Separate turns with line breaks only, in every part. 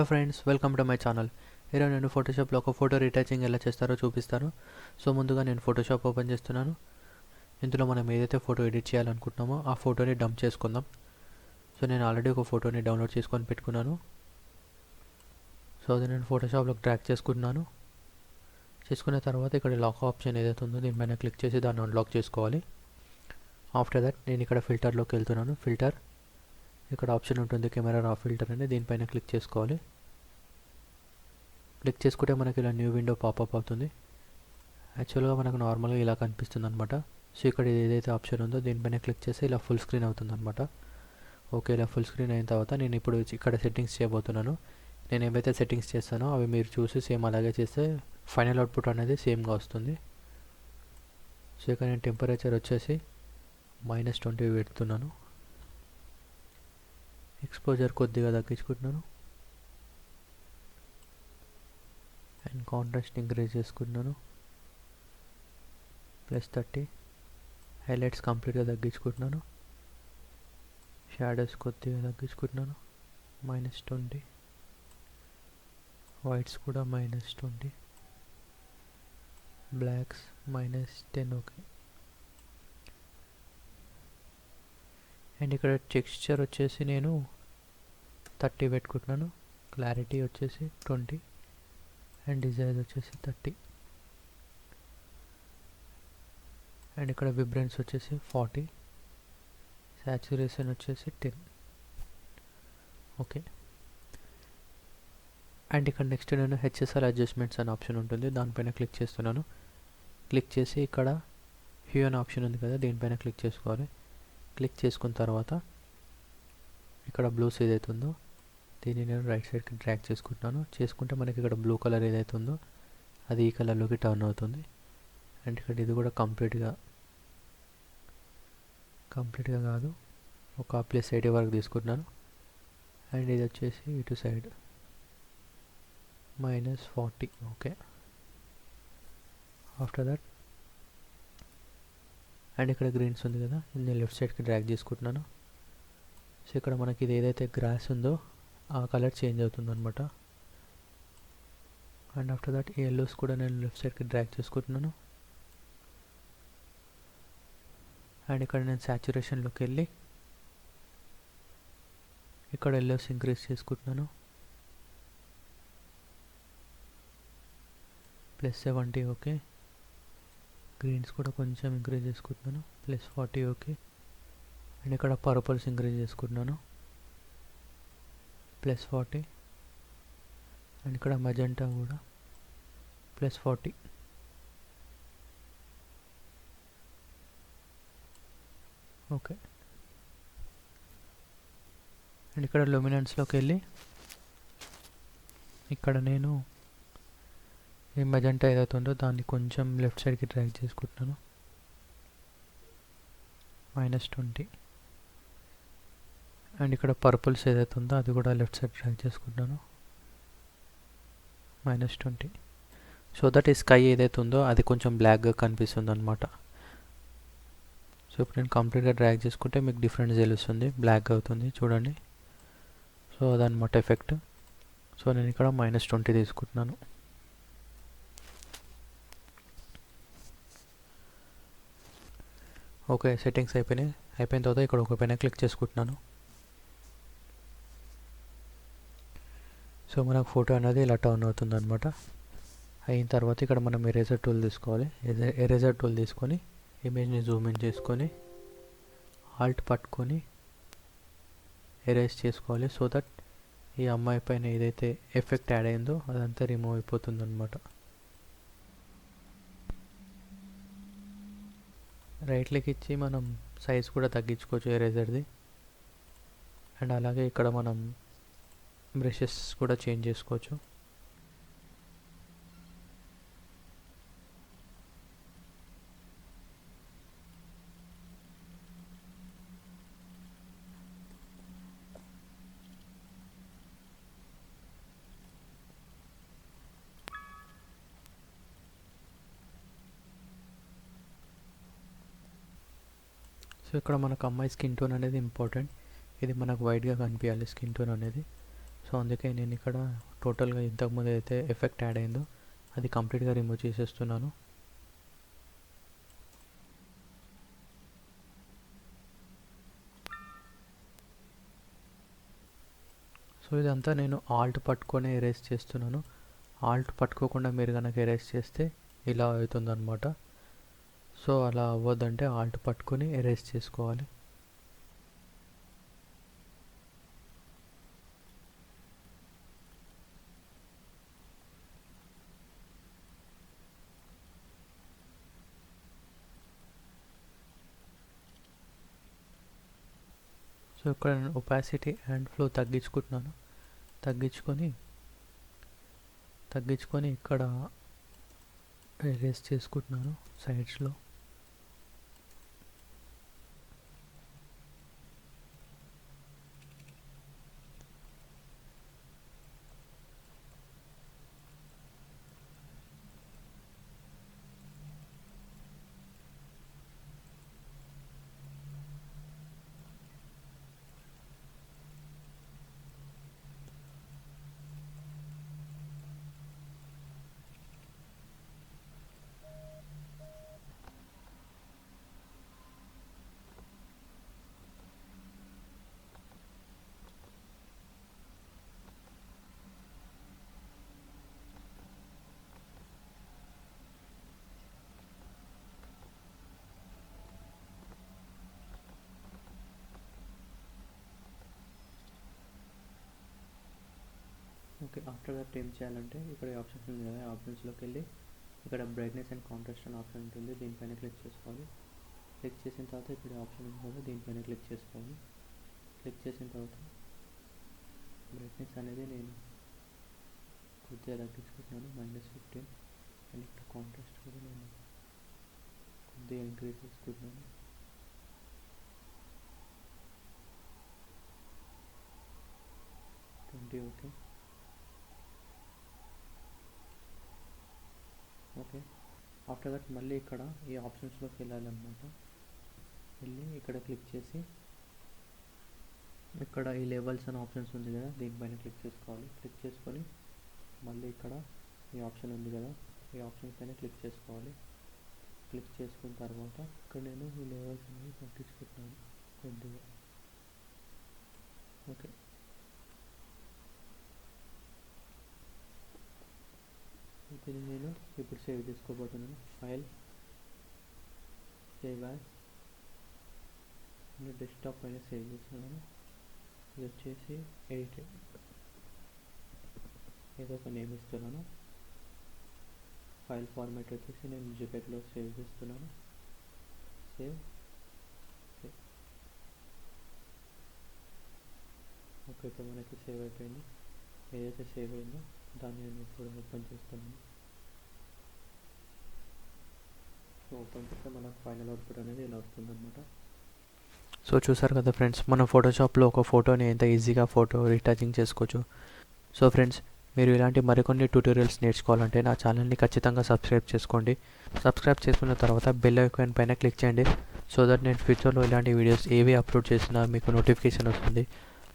Hello friends, welcome to my channel. ఈరోజు నేను ఫోటోషాప్లో ఒక ఫోటో రీటచింగ్ ఎలా చేస్తారో చూపిస్తాను. సో ముందుగా నేను ఫోటోషాప్ ఓపెన్ చేస్తున్నాను. ఇందులో మనం ఏదైతే ఫోటో ఎడిట్ చేయాలనుకుంటున్నామో ఆ ఫోటోని డంప్ చేసుకుందాం. సో నేను ఆల్రెడీ ఒక ఫోటోని డౌన్లోడ్ చేసుకొని పెట్టుకున్నాను. సో అది నేను ఫోటోషాప్లోకి డ్రాగ్ చేసుకున్నాను. చేసుకున్న తర్వాత ఇక్కడ లాక్ ఆప్షన్ ఏదైతే ఉందో దీనిపైన క్లిక్ చేసి దాన్ని అన్లాక్ చేసుకోవాలి. ఆఫ్టర్ దట్ నేను ఇక్కడ ఫిల్టర్లోకి వెళ్తున్నాను. ఫిల్టర్ ఇక్కడ ఆప్షన్ ఉంటుంది, కెమెరా రా ఫిల్టర్ అని, దీనిపైన క్లిక్ చేసుకోవాలి. క్లిక్ చేసుకుంటే మనకి ఇలా న్యూ విండో పాపప్ అవుతుంది. యాక్చువల్గా మనకు నార్మల్గా ఇలా కనిపిస్తుంది అనమాట. సో ఇక్కడ ఏదైతే ఆప్షన్ ఉందో దీనిపైన క్లిక్ చేస్తే ఇలా ఫుల్ స్క్రీన్ అవుతుంది అనమాట. ఓకే, ఇలా ఫుల్ స్క్రీన్ అయిన తర్వాత నేను ఇప్పుడు ఇక్కడ సెట్టింగ్స్ చేయబోతున్నాను. నేను ఏవైతే సెట్టింగ్స్ చేస్తానో అవి మీరు చూసి సేమ్ అలాగే చేస్తే ఫైనల్ అవుట్పుట్ అనేది సేమ్గా వస్తుంది. సో ఇక్కడ నేను టెంపరేచర్ వచ్చేసి -20 పెడుతున్నాను. ఎక్స్పోజర్ కొద్దిగా తగ్గించుకుంటున్నాను అండ్ కాంట్రాస్ట్ ఇంక్రీజ్ చేసుకుంటున్నాను +30. హైలైట్స్ కంప్లీట్గా తగ్గించుకుంటున్నాను. షాడోస్ కొద్దిగా తగ్గించుకుంటున్నాను -20. వైట్స్ కూడా -20. బ్లాక్స్ -10. ఓకే, అండ్ ఇక్కడ టెక్స్చర్ వచ్చేసి నేను 30 పెట్టుకుంటున్నాను. క్లారిటీ వచ్చేసి 20 అండ్ డిజైన్ వచ్చేసి 30 అండ్ ఇక్కడ విబ్రెన్స్ వచ్చేసి 40. సాచురేషన్ వచ్చేసి 10. ఓకే, అండ్ ఇక్కడ నెక్స్ట్ నేను హెచ్ఎస్ఆర్ అడ్జస్ట్మెంట్స్ అనే ఆప్షన్ ఉంటుంది, దానిపైన క్లిక్ చేస్తున్నాను. క్లిక్ చేసి ఇక్కడ హ్యూ అనే ఆప్షన్ ఉంది కదా, దీనిపైన క్లిక్ చేసుకోవాలి. క్లిక్ చేసుకున్న తర్వాత ఇక్కడ బ్లూస్ ఏదైతే ఉందో దీన్ని నేను రైట్ సైడ్కి డ్రాగ్ చేసుకుంటున్నాను. చేసుకుంటే మనకి ఇక్కడ బ్లూ కలర్ ఏదైతే ఉందో అది ఈ కలర్లోకి టర్న్ అవుతుంది. అండ్ ఇక్కడ ఇది కూడా కంప్లీట్గా కాదు, ఒక +80 వరకు తీసుకుంటున్నాను. అండ్ ఇది వచ్చేసి ఇటు side -40. Okay, after that and ఇక్కడ గ్రీన్స్ ఉంది కదా, నేను లెఫ్ట్ సైడ్కి డ్రాగ్ చేసుకుంటున్నాను. సో ఇక్కడ మనకి ఇది ఏదైతే గ్రాస్ ఉందో ఆ కలర్ చేంజ్ అవుతుంది అనమాట. అండ్ ఆఫ్టర్ దట్ ఎల్లోస్ కూడా నేను లెఫ్ట్ సైడ్కి డ్రాగ్ చేసుకుంటున్నాను. అండ్ ఇక్కడ నేను సాచురేషన్లోకి వెళ్ళి ఇక్కడ ఎల్లోస్ ఇంక్రీజ్ చేసుకుంటున్నాను +70. ఓకే, గ్రీన్స్ కూడా కొంచెం ఇంక్రీజ్ చేసుకుంటున్నాను +40. ఓకే, అండ్ ఇక్కడ పర్పుల్స్ ఇంక్రీజ్ చేసుకుంటున్నాను +40 అండ్ ఇక్కడ మజెంటా కూడా +40. ఓకే, అండ్ ఇక్కడ లూమినెన్స్లోకి వెళ్ళి ఇక్కడ నేను ఈ మజెంటా ఏదైతే ఉందో దాన్ని కొంచెం లెఫ్ట్ సైడ్కి డ్రాగ్ చేసుకుంటున్నాను -20. అండ్ ఇక్కడ పర్పుల్స్ ఏదైతే ఉందో అది కూడా లెఫ్ట్ సైడ్ డ్రాగ్ చేసుకుంటున్నాను -20. సో దట్ ఈ స్కై ఏదైతే ఉందో అది కొంచెం బ్లాక్గా కనిపిస్తుంది అనమాట. సో ఇప్పుడు నేను కంప్లీట్గా డ్రాగ్ చేసుకుంటే మీకు డిఫరెన్స్ తెలుస్తుంది, బ్లాక్ అవుతుంది చూడండి. సో అదనమాట ఎఫెక్ట్. సో నేను ఇక్కడ -20 తీసుకుంటున్నాను. ఓకే, సెట్టింగ్స్ అయిపోయిన తర్వాత ఇక్కడ ఒక పైన క్లిక్ చేసుకుంటున్నాను. సో మనకు ఫోటో అనేది ఇలా టర్న్ అవుతుంది అనమాట. అయిన తర్వాత ఇక్కడ మనం ఎరేజర్ టూల్ తీసుకోవాలి. ఎరేజర్ టూల్ తీసుకొని ఇమేజ్ని జూమ్ ఇన్ చేసుకొని ఆల్ట్ పట్టుకొని ఎరేజ్ చేసుకోవాలి. సో దట్ ఈ అమ్మాయి పైన ఏదైతే ఎఫెక్ట్ యాడ్ అయిందో అదంతా రిమూవ్ అయిపోతుంది అనమాట. రైట్ క్లిక్ ఇచ్చి మనం సైజ్ కూడా తగ్గించుకోవచ్చు ఎరేజర్ది. అండ్ అలాగే ఇక్కడ మనం బ్రషెస్ కూడా చేంజ్ చేసుకోవచ్చు. సో ఇక్కడ మనకు అమ్మాయి స్కిన్ టోన్ అనేది ఇంపార్టెంట్. ఇది మనకు వైట్గా కనిపించాలి స్కిన్ టోన్ అనేది. సో సో అందుకే నేను ఇక్కడ టోటల్గా ఇంతకుముందు అయితే ఎఫెక్ట్ యాడ్ అయిందో అది కంప్లీట్గా రిమూవ్ చేసేస్తున్నాను. సో ఇదంతా నేను ఆల్ట్ పట్టుకొని ఎరేస్ చేస్తున్నాను. ఆల్ట్ పట్టుకోకుండా మీరు కనుక ఎరేస్ చేస్తే ఇలా అవుతుందన్నమాట. సో అలా అవ్వద్దంటే ఆల్ట్ పట్టుకొని ఎరేస్ చేసుకోవాలి. సో ఇక్కడ నేను ఒపాసిటీ అండ్ ఫ్లో తగ్గించుకుంటున్నాను. తగ్గించుకొని ఇక్కడ ఎరేస్ చేసుకుంటున్నాను సైడ్స్లో. ఓకే, ఆఫ్టర్ దట్ ఏం చేయాలంటే ఇక్కడ ఆప్షన్స్ ఉంది కదా, ఆప్షన్స్లోకి వెళ్ళి ఇక్కడ బ్రైట్నెస్ అండ్ కాంట్రాస్ట్ అని ఆప్షన్ ఉంటుంది, దీనిపైన క్లిక్ చేసుకోవాలి. క్లిక్ చేసిన తర్వాత ఇక్కడ ఆప్షన్ ఉంది కదా, దీనిపైన క్లిక్ చేసుకోవాలి. క్లిక్ చేసిన తర్వాత బ్రైట్నెస్ అనేది నేను కొద్దిగా తగ్గించుకుంటున్నాను, -15. అండ్ ఇక్కడ కాంట్రాస్ట్ కూడా నేను కొద్దిగా ఇంక్రీజ్ చేసుకుంటున్నాను. ఓకే, ఆఫ్టర్ దట్ మళ్ళీ ఇక్కడ ఈ ఆప్షన్స్లోకి వెళ్ళాలన్నమాట. వెళ్ళి ఇక్కడ క్లిక్ చేసి ఇక్కడ ఈ లెవెల్స్ అనే ఆప్షన్స్ ఉంది కదా, దీనిపైన క్లిక్ చేసుకోవాలి. క్లిక్ చేసుకొని మళ్ళీ ఇక్కడ ఈ ఆప్షన్ ఉంది కదా, ఈ ఆప్షన్ పైన క్లిక్ చేసుకోవాలి. క్లిక్ చేసుకున్న తర్వాత ఇక్కడ నేను ఈ లెవెల్స్ అనేవి తగ్గించుకుంటున్నాను కొద్దిగా. ఓకే, దీన్ని నేను ఇప్పుడు సేవ్ చేసుకోబోతున్నాను. ఫైల్, సేవ్ యాజ్, నేను డెస్క్టాప్ పైన సేవ్ చేస్తున్నాను. ఇది వచ్చేసి ఎడిటెడ్, ఏదో ఒక నేమ్ ఇస్తున్నాను. ఫైల్ ఫార్మాట్ వచ్చేసి నేను జిపెగ్లో సేవ్ చేస్తున్నాను. సేవ్. ఓకే, ఇప్పుడు మనకి సేవ్ అయిపోయింది. ఏదైతే సేవ్ అయిందో దాన్ని నేను ఇప్పుడు ఓపెన్ చేస్తున్నాను. సో ఓపెన్ చేస్తే మనకు ఫైనల్ అవుట్పుట్ అనేది ఇలా వస్తుందన్నమాట. సో చూసారు కదా ఫ్రెండ్స్, మనం ఫోటోషాప్లో ఒక ఫోటోని ఎంత ఈజీగా ఫోటో రీటచింగ్ చేసుకోవచ్చు. సో ఫ్రెండ్స్, మీరు ఇలాంటి మరికొన్ని ట్యూటోరియల్స్ నేర్చుకోవాలంటే నా ఛానల్ని ఖచ్చితంగా సబ్స్క్రైబ్ చేసుకోండి. సబ్స్క్రైబ్ చేసుకున్న తర్వాత బెల్ ఐకాన్ పైన క్లిక్ చేయండి. సో దట్ నేను ఫ్యూచర్లో ఇలాంటి వీడియోస్ ఏవి అప్లోడ్ చేసినా మీకు నోటిఫికేషన్ వస్తుంది.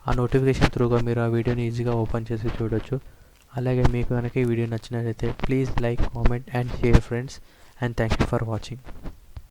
ఆ నోటిఫికేషన్ త్రూగా మీరు ఆ వీడియోని ఈజీగా ఓపెన్ చేసి చూడొచ్చు. అలాగే మీకు కనుక ఈ వీడియో నచ్చినట్లయితే please like, comment and share friends, and thank you for watching.